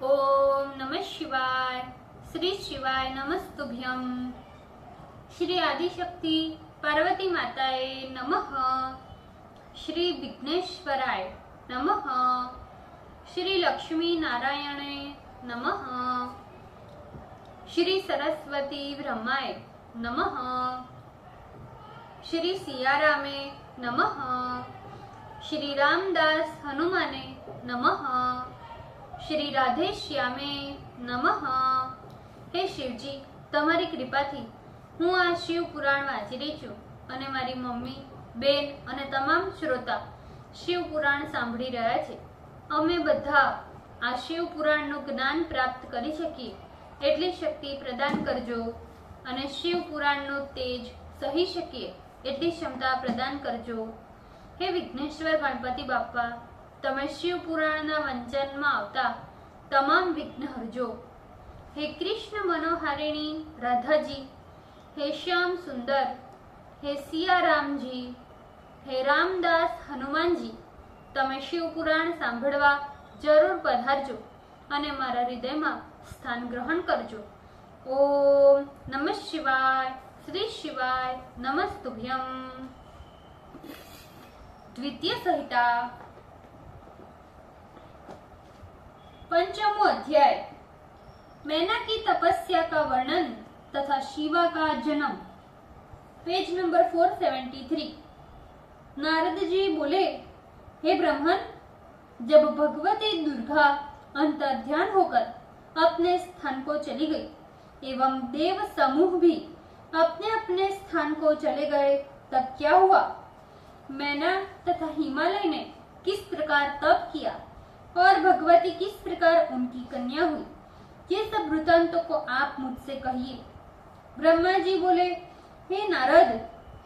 ओम नमः शिवाय। श्री शिवाय नमस्तुभ्यं। श्री आदिशक्ति पार्वती माताए नमः। श्री विघ्नेश्वराय नमः। श्री लक्ष्मी नारायणे नमः। श्री सरस्वती ब्रह्माय नमः। श्री सियारामे नमः। श्री रामदास हनुमाने नमः। श्री राधे श्यामे नमः। हे शिवजी, તમારી કૃપાથી હું આ શિવ પુરાણ વાંચી રહી છું અને મારી મમ્મી, બેન અને તમામ શ્રોતા શિવ પુરાણ સાંભળી રહ્યા છે। અમે બધા આ શિવ પુરાણનું જ્ઞાન પ્રાપ્ત કરી શકીએ એટલી શક્તિ પ્રદાન કરજો અને શિવ પુરાણનું તેજ સહી શકીએ એટલી ક્ષમતા પ્રદાન કરજો। હે વિઘ્નેશ્વર ગણપતિ બાપ્પા, તમે શિવ પુરાણના વંચનમાં આવતા તમામ વિઘ્ન હરજો। हे कृष्ण मनोहारिणी राधा जी, हे श्याम सुंदर, हे सिया राम जी, हे रामदास हनुमान जी, તમે શિવ પુરાણ સાંભળવા જરૂર પધારજો અને મારા હૃદયમાં સ્થાન ગ્રહણ કરજો। ઓમ નમઃ શિવાય। શ્રી શિવાય નમસ્તુભ્યમ। द्वितीय संहिता पंचमो अध्याय मैना की तपस्या का वर्णन तथा शिवा का जन्म। Page number 473। नारद जी बोले, हे ब्राह्मण, जब भगवती दुर्गा अंतर्ध्यान होकर अपने स्थान को चली गई एवं देव समूह भी अपने अपने स्थान को चले गए, तब क्या हुआ? मैना तथा हिमालय ने किस प्रकार तप किया और भगवती किस प्रकार उनकी कन्या हुई, ये सब वृत्तांतों को आप मुझसे कहिए। ब्रह्मा जी बोले, हे नारद,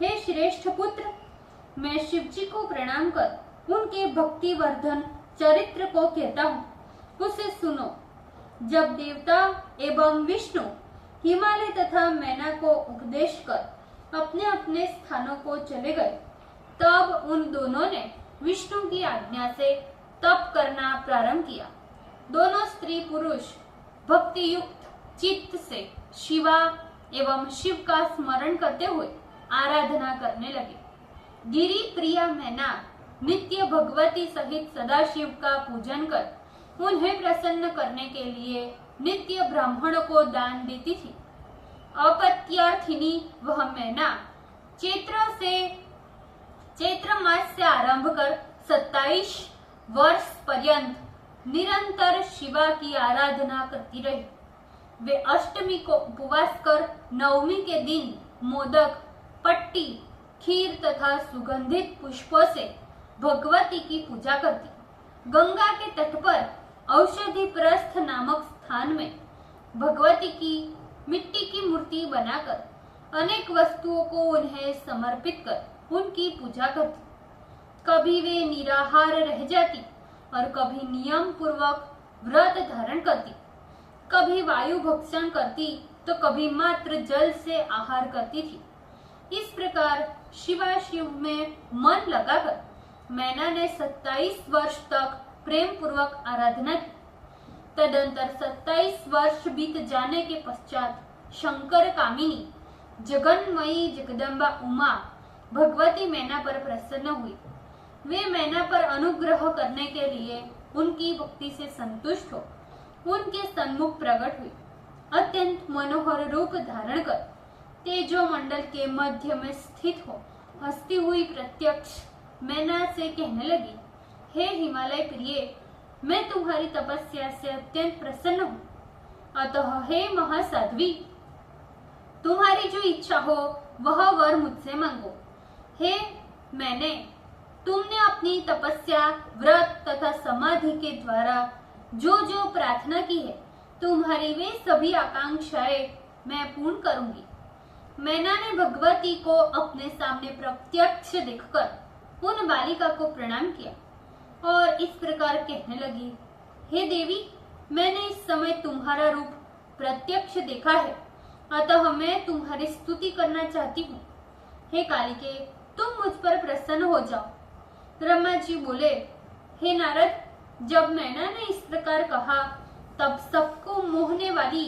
हे श्रेष्ठ पुत्र, मैं शिव जी को प्रणाम कर उनके भक्ति वर्धन चरित्र को कहता हूँ, उसे सुनो। जब देवता एवं विष्णु हिमालय तथा मैना को उपदेश कर अपने अपने स्थानों को चले गए, तब उन दोनों ने विष्णु की आज्ञा से तप करना प्रारंभ किया। दोनों स्त्री पुरुष भक्ति युक्त चित्त से शिवा एवं शिव का स्मरण करते हुए आराधना करने लगे। गिरी प्रिया मैना नित्य भगवती सहित सदाशिव का पूजन कर उन्हें प्रसन्न करने के लिए नित्य ब्राह्मणों को दान देती थी। अपत्यार्थिनी वह मैना चैत्र मास से आरंभ कर 27 वर्ष पर्यंत निरंतर शिवा की आराधना करती रही। वे अष्टमी को उपवास कर नवमी के दिन मोदक, पट्टी, खीर तथा सुगंधित पुष्पों से भगवती की पूजा करती। गंगा के तट पर औषधि प्रस्थ नामक स्थान में भगवती की मिट्टी की मूर्ति बनाकर अनेक वस्तुओं को उन्हें समर्पित कर उनकी पूजा करती। कभी वे निराहार रह जाती और कभी नियम पूर्वक व्रत धारण करती। कभी वायु भक्षण करती तो कभी मात्र जल से आहार करती थी। इस प्रकार शिवा शिव में मन लगाकर मैना ने 27 वर्ष तक प्रेम पूर्वक आराधना की। तदंतर 27 वर्ष बीत जाने के पश्चात शंकर कामिनी जगन्मयी जगदम्बा उमा भगवती मैना पर प्रसन्न हुई। वे मैना पर अनुग्रह करने के लिए उनकी भक्ति से संतुष्ट हो उनके सन्मुख प्रकट हुई। अत्यंत मनोहर रूप धारण कर तेजो मंडल के मध्य में स्थित हो हंसती हुई प्रत्यक्ष मैना से कहने लगी, हे हिमालय प्रिय, मैं तुम्हारी तपस्या से अत्यंत प्रसन्न हूँ। अतः हे महासाध्वी, तुम्हारी जो इच्छा हो वह वर मुझसे मांगो। हे मैंने, तुमने अपनी तपस्या, व्रत तथा समाधि के द्वारा जो जो प्रार्थना की है, तुम्हारी वे सभी आकांक्षाएं मैं पूर्ण करूंगी। मैना ने भगवती को अपने सामने प्रत्यक्ष देखकर उन बालिका को प्रणाम किया और इस प्रकार कहने लगी, हे देवी, मैंने इस समय तुम्हारा रूप प्रत्यक्ष देखा है, अतः मैं तुम्हारी स्तुति करना चाहती हूँ। हे कालिके, तुम मुझ पर प्रसन्न हो जाओ। ब्रह्मा जी बोले, हे नारद, जब मैना ने इस प्रकार कहा तब सबको मोहने वाली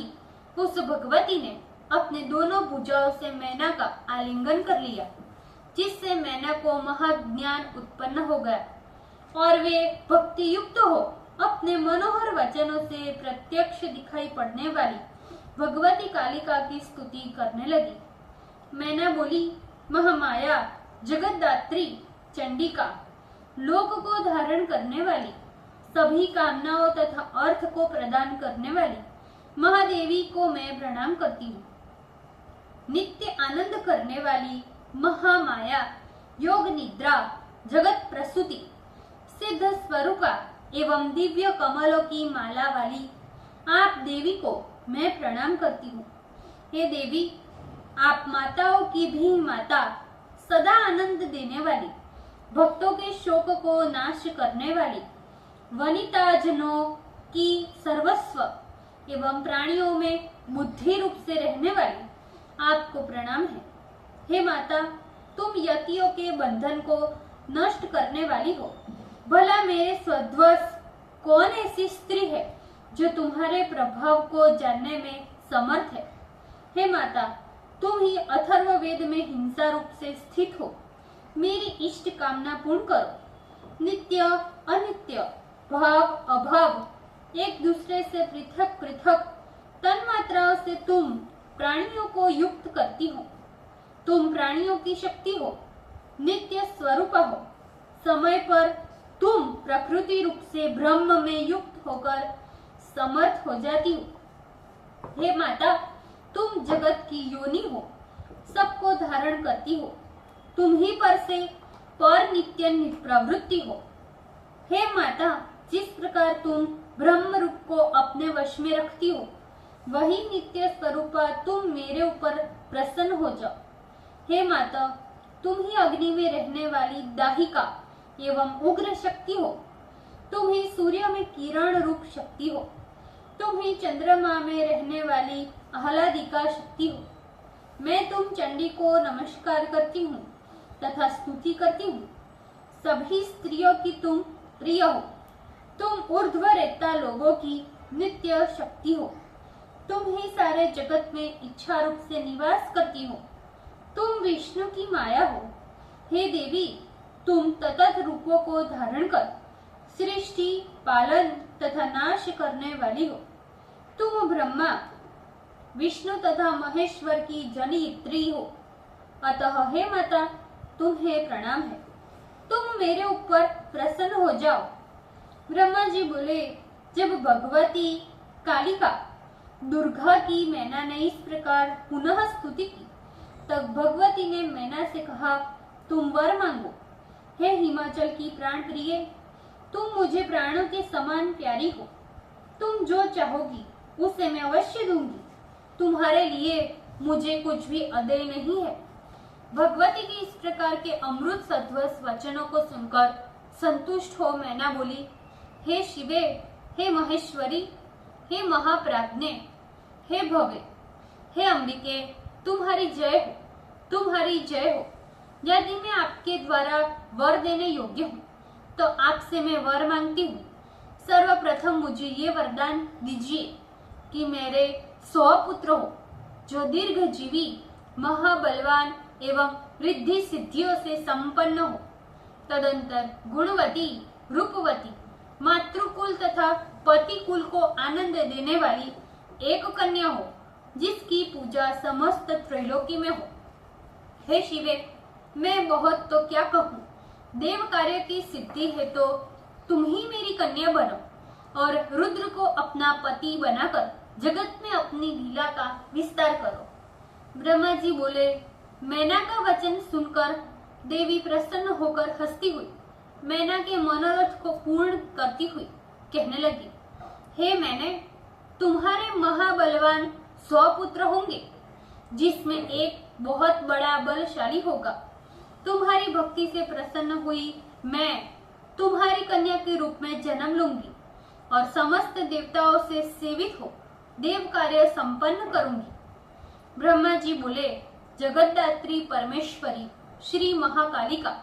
उस भगवती ने अपने दोनों भुजाओं से मैना का आलिंगन कर लिया, जिससे मैना को महाज्ञान उत्पन्न हो गया और वे भक्ति युक्त हो अपने मनोहर वचनों से प्रत्यक्ष दिखाई पड़ने वाली भगवती कालिका की स्तुति करने लगी। मैना बोली, महामाया, जगतदात्री, चंडिका, लोक को धारण करने वाली, सभी कामनाओं तथा अर्थ को प्रदान करने वाली महादेवी को मैं प्रणाम करती हूँ। नित्य आनंद करने वाली महामाया, योग निद्रा, जगत प्रसूति, सिद्ध स्वरूपा एवं दिव्य कमलों की माला वाली आप देवी को मैं प्रणाम करती हूँ। हे देवी, आप माताओं की भी माता, सदा आनंद देने वाली, भक्तों के शोक को नाश करने वाली, वनिताजनों की सर्वस्व एवं प्राणियों में बुद्धि रूप से रहने वाली आपको प्रणाम है। हे माता, तुम यतियों के बंधन को नष्ट करने वाली हो। भला मेरे स्वध्वस कौन ऐसी स्त्री है जो तुम्हारे प्रभाव को जानने में समर्थ है। हे माता, तुम ही अथर्ववेद में हिंसा रूप से स्थित हो। मेरी इष्ट कामना पूर्ण करो। नित्य अनित्य, भाव अभाव, एक दूसरे से पृथक पृथक तन्मात्राओं से तुम प्राणियों को युक्त करती हो। तुम प्राणियों की शक्ति हो, नित्य स्वरूप हो। समय पर तुम प्रकृति रूप से ब्रह्म में युक्त होकर समर्थ हो जाती हो। हे माता, तुम जगत की योनि हो, सबको धारण करती हो। तुम ही पर से पर नित्य प्रवृत्ति हो। हे माता, जिस प्रकार तुम ब्रह्म रूप को अपने वश में रखती हो, वही नित्य स्वरूपा तुम मेरे ऊपर प्रसन्न हो जाओ। हे माता, तुम ही अग्नि में रहने वाली दाहिका एवं उग्र शक्ति हो। तुम ही सूर्य में किरण रूप शक्ति हो। तुम ही चंद्रमा में रहने वाली आह्लादिका शक्ति हो। मैं तुम चंडी को नमस्कार करती हूँ तथा स्तुति करती हूँ। सभी स्त्रियों की तुम प्रिय हो। तुम ऊर्ध्व रेता लोगों की नित्य शक्ति हो। तुम ही सारे जगत में इच्छा रूप से निवास करती हो। तुम विष्णु की माया हो। हे देवी, तुम ततत रूपों को धारण कर सृष्टि, पालन तथा नाश करने वाली हो। तुम ब्रह्मा, विष्णु तथा महेश्वर की जनित्री हो। अतः हे माता, तुम्हें प्रणाम है। तुम मेरे ऊपर प्रसन्न हो जाओ। ब्रह्मा जी बोले, जब भगवती कालिका दुर्गा की मैना ने इस प्रकार पुनः स्तुति की, तब भगवती ने मैना से कहा, तुम वर मांगो। हे हिमाचल की प्राण प्रिय, तुम मुझे प्राणों के समान प्यारी हो। तुम जो चाहोगी उसे मैं अवश्य दूंगी। तुम्हारे लिए मुझे कुछ भी अदेय नहीं है। भगवती के इस प्रकार के अमृत सत्वस वचनों को सुनकर संतुष्ट हो मैना बोली, हे शिवे, हे महेश्वरी, हे महाप्राज्ञे, हे भवे, हे अंबिके, तुम्हारी जय हो, तुम्हारी जय हो। यदि मैं आपके द्वारा वर देने योग्य हूँ तो आपसे मैं वर मांगती हूँ। सर्वप्रथम मुझे ये वरदान दीजिए कि मेरे 100 पुत्र हो, जो दीर्घजीवी, महाबलवान एवं रिद्धि सिद्धियों से संपन्न हो। तदंतर गुणवती, रूपवती, मातृकुल तथा पतिकुल को आनंद देने वाली एक कन्या हो, जिसकी पूजा समस्त त्रैलोकी में हो। हे शिवे, मैं बहुत तो क्या कहूँ, देव कार्य की सिद्धि है तो तुम ही मेरी कन्या बनो और रुद्र को अपना पति बनाकर जगत में अपनी लीला का विस्तार करो। ब्रह्मा जी बोले, मैना का वचन सुनकर देवी प्रसन्न होकर हंसती हुई मैना के मनोरथ को पूर्ण करती हुई कहने लगी, हे मैने, तुम्हारे महाबलवान 100 पुत्र होंगे, जिसमें एक बहुत बड़ा बलशाली होगा। तुम्हारी भक्ति से प्रसन्न हुई मैं तुम्हारी कन्या के रूप में जन्म लूंगी और समस्त देवताओं से सेवित हो देव कार्य संपन्न करूंगी। ब्रह्मा जी बोले, जगतदात्री परमेश्वरी श्री महाकालिका,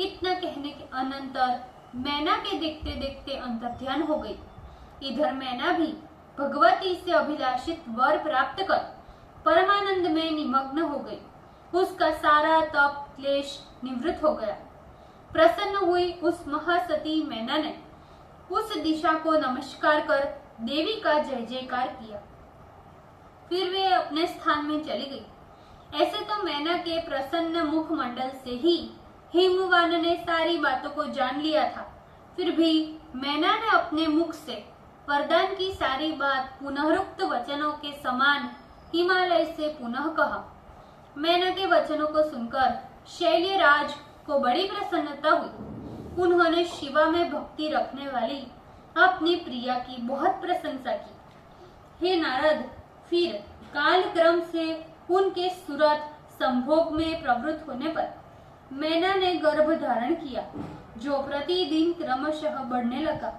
इतना कहने के अनंतर मैना के देखते देखते अंतर्ध्यान हो गई। इधर मैना भी भगवती से अभिलाषित वर प्राप्त कर परमानंद में निमग्न हो गई। उसका सारा तप क्लेश निवृत्त हो गया। प्रसन्न हुई उस महासती मैना ने उस दिशा को नमस्कार कर देवी का जय जयकार किया। फिर वे अपने स्थान में चली गई। ऐसे तो मैना के प्रसन्न मुखमंडल से ही हिमवान ने सारी बातों को जान लिया था। फिर भी मैना ने अपने मुख से वरदान की सारी बात पुनरुक्त वचनों के समान हिमालय से पुनः कहा। मैना के वचनों को सुनकर शैल्यराज को बड़ी प्रसन्नता हुई। उन्होंने शिवा में भक्ति रखने वाली अपनी प्रिया की बहुत प्रशंसा की। हे नारद, फिर काल क्रम से उनके सूरत संभोग में प्रवृत्त होने पर मैना ने गर्भ धारण किया, जो प्रतिदिन क्रमशः बढ़ने लगा।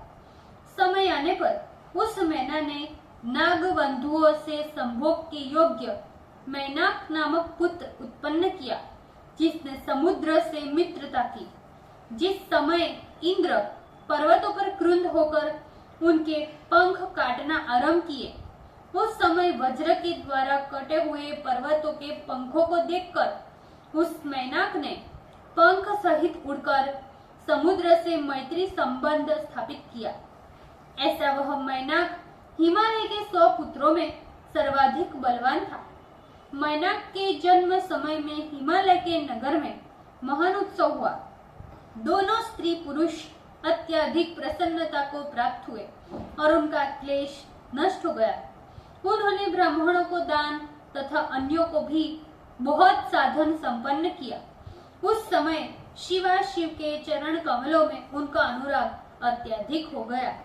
समय आने पर उस मैना ने नागबंधुओं से संभोग के योग्य मैनाक नामक पुत्र उत्पन्न किया, जिसने समुद्र से मित्रता की। जिस समय इंद्र पर्वतों पर क्रुद्ध होकर उनके पंख काटना आरंभ किए, उस समय वज्र के द्वारा कटे हुए पर्वतों के पंखों को देखकर उस मैनाक ने पंख सहित उड़कर समुद्र से मैत्री संबंध स्थापित किया। ऐसा वह मैनाक हिमालय के 100 पुत्रों में सर्वाधिक बलवान था। मैनाक के जन्म समय में हिमालय के नगर में महान उत्सव हुआ। दोनों स्त्री पुरुष अत्यधिक प्रसन्नता को प्राप्त हुए और उनका क्लेश नष्ट हो गया। उन्होंने ब्राह्मणों को दान तथा अन्यों को भी बहुत साधन संपन्न किया। उस समय शिवा शिव के चरण कमलों में उनका अनुराग अत्यधिक हो गया।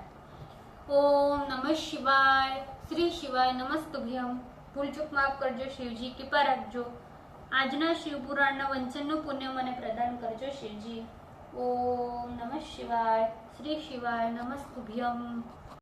ओम नमः शिवाय। श्री शिवाय नमस्तुभ्यम। भूल चूक माफ करजो शिवजी, कृपा રાખજો। આજના શિવપુરાણના વંચનનું પુણ્ય મને પ્રદાન કરજો શિવજી। ઓમ નમઃ શિવાય। શ્રી શિવાય નમસ્તુભ્યમ।